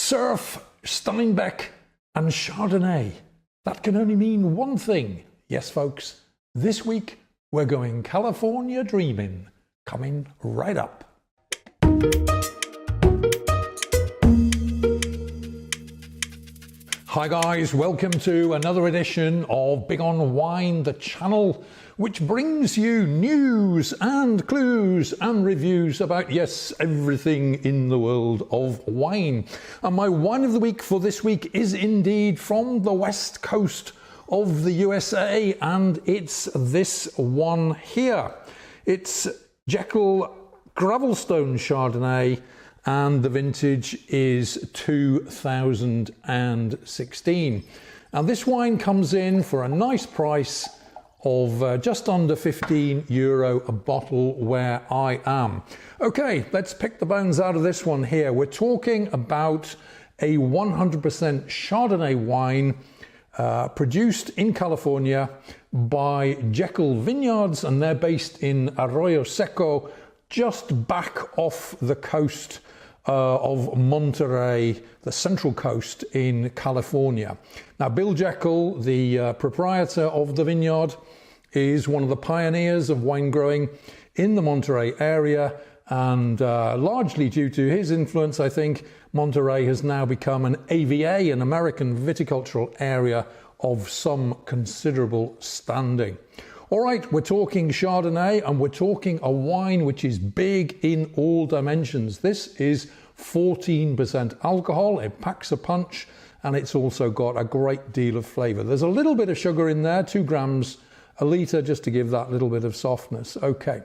surf, Steinbeck and Chardonnay. That can only mean one thing. Yes, folks, this week we're going California dreaming. Coming right up. Hi guys, welcome to another edition of Big on Wine, the channel which brings you news and clues and reviews about, yes, everything in the world of wine. And my wine of the week for this week is indeed from the west coast of the USA, and it's this one here. It's Jekel Gravelstone Chardonnay, and the vintage is 2016. Now this wine comes in for a nice price of just under €15 a bottle where I am. Okay, let's pick the bones out of this one here. We're talking about a 100% Chardonnay wine produced in California by Jekel Vineyards, and they're based in Arroyo Seco, just back off the coast of Monterey, the central coast in California. Now, Bill Jekel, the proprietor of the vineyard, is one of the pioneers of wine growing in the Monterey area, and largely due to his influence, I think, Monterey has now become an AVA, an American viticultural area of some considerable standing. All right, we're talking Chardonnay, and we're talking a wine which is big in all dimensions. This is 14% alcohol, it packs a punch, and it's also got a great deal of flavour. There's a little bit of sugar in there, 2 grams a litre, just to give that little bit of softness. Okay,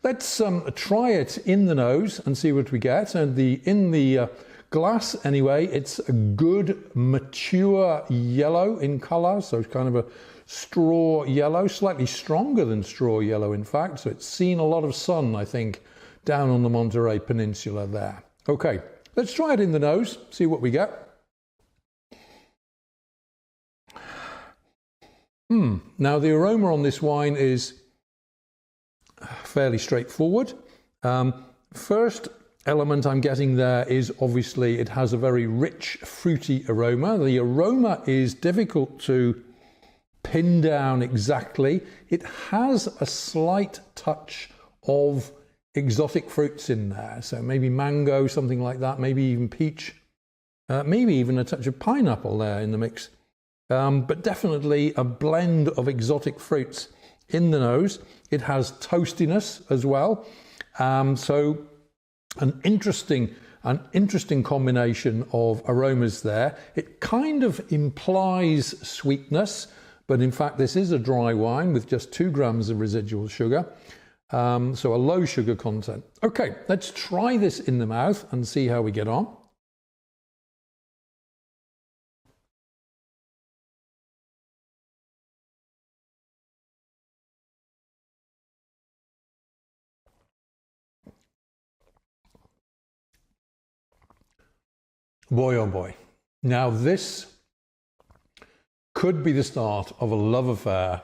let's try it in the nose and see what we get. And in the glass, anyway, it's a good mature yellow in colour, so it's kind of a straw yellow, slightly stronger than straw yellow, in fact. So it's seen a lot of sun, I think, down on the Monterey Peninsula there. Okay, let's try it in the nose, see what we get. Now, the aroma on this wine is fairly straightforward. First element I'm getting there is obviously it has a very rich, fruity aroma. The aroma is difficult to pin down exactly. It has a slight touch of exotic fruits in there, so maybe mango, something like that, maybe even peach, maybe even a touch of pineapple there in the mix. But definitely a blend of exotic fruits in the nose. It has toastiness as well, so an interesting combination of aromas there. It kind of implies sweetness, but in fact this is a dry wine with just 2 grams of residual sugar, so a low sugar content. Okay, let's try this in the mouth and see how we get on. Boy, oh boy. Now this could be the start of a love affair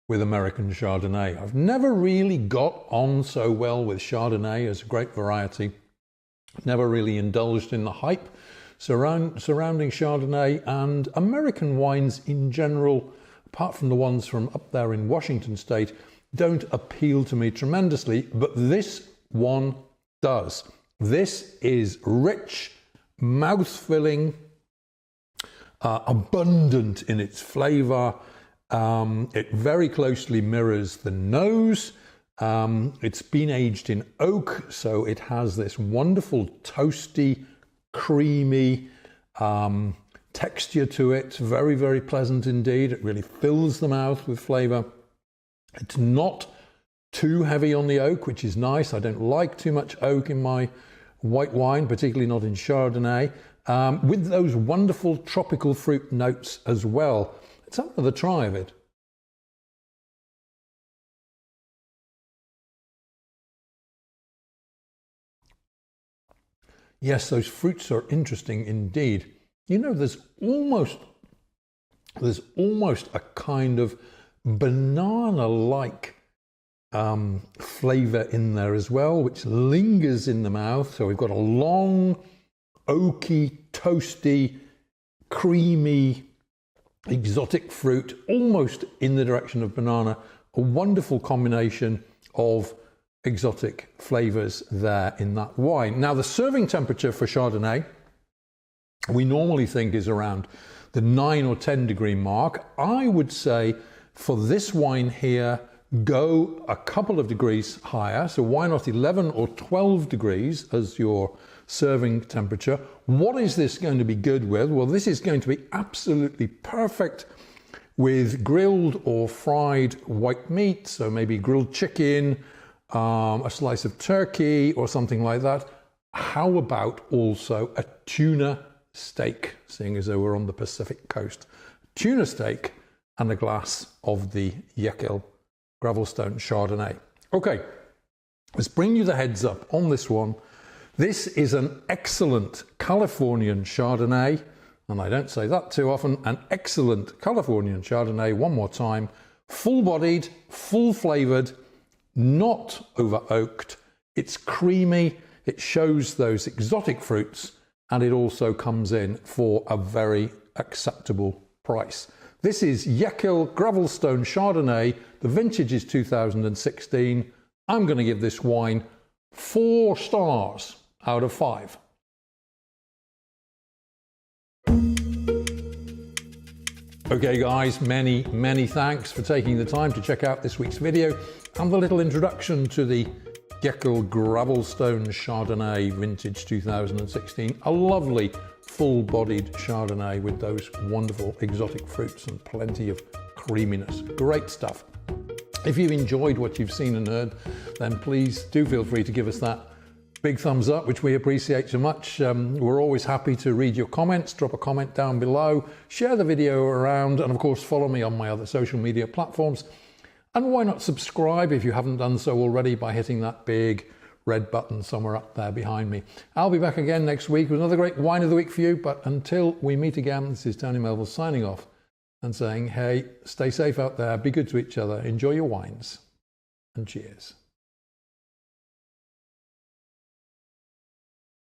with American Chardonnay. I've never really got on so well with Chardonnay as a grape variety. Never really indulged in the hype surrounding Chardonnay, and American wines in general, apart from the ones from up there in Washington state, don't appeal to me tremendously, but this one does. This is rich, mouth-filling, abundant in its flavour. It very closely mirrors the nose. It's been aged in oak, so it has this wonderful toasty, creamy texture to it. Very, very pleasant indeed. It really fills the mouth with flavour. It's not too heavy on the oak, which is nice. I don't like too much oak in my white wine, particularly not in Chardonnay, with those wonderful tropical fruit notes as well. Let's have another try of it. Yes, those fruits are interesting indeed. You know, there's almost a kind of banana-like flavour in there as well, which lingers in the mouth. So we've got a long, oaky, toasty, creamy, exotic fruit, almost in the direction of banana. A wonderful combination of exotic flavors there in that wine. Now, the serving temperature for Chardonnay, we normally think is around the 9 or 10 degree mark. I would say for this wine here, go a couple of degrees higher. So why not 11 or 12 degrees as your serving temperature? What is this going to be good with? Well, this is going to be absolutely perfect with grilled or fried white meat. So maybe grilled chicken, a slice of turkey or something like that. How about also a tuna steak, seeing as though we're on the Pacific coast? Tuna steak and a glass of the Jekel Gravelstone Chardonnay. Okay, let's bring you the heads up on this one. This is an excellent Californian Chardonnay, and I don't say that too often, an excellent Californian Chardonnay, one more time, full-bodied, full-flavoured, not over-oaked. It's creamy, it shows those exotic fruits, and it also comes in for a very acceptable price. This is Jekel Gravelstone Chardonnay. The vintage is 2016. I'm going to give this wine 4 stars out of 5. Okay guys, many thanks for taking the time to check out this week's video and the little introduction to the Jekel Gravelstone Chardonnay vintage 2016. A lovely full-bodied Chardonnay with those wonderful exotic fruits and plenty of creaminess. Great stuff. If you've enjoyed what you've seen and heard, then please do feel free to give us that big thumbs up, which we appreciate so much. We're always happy to read your comments. Drop a comment down below, share the video around, and of course follow me on my other social media platforms. And why not subscribe if you haven't done so already by hitting that big red button somewhere up there behind me. I'll be back again next week with another great wine of the week for you. But until we meet again, this is Tony Melville signing off and saying, hey, stay safe out there, be good to each other, enjoy your wines, and cheers.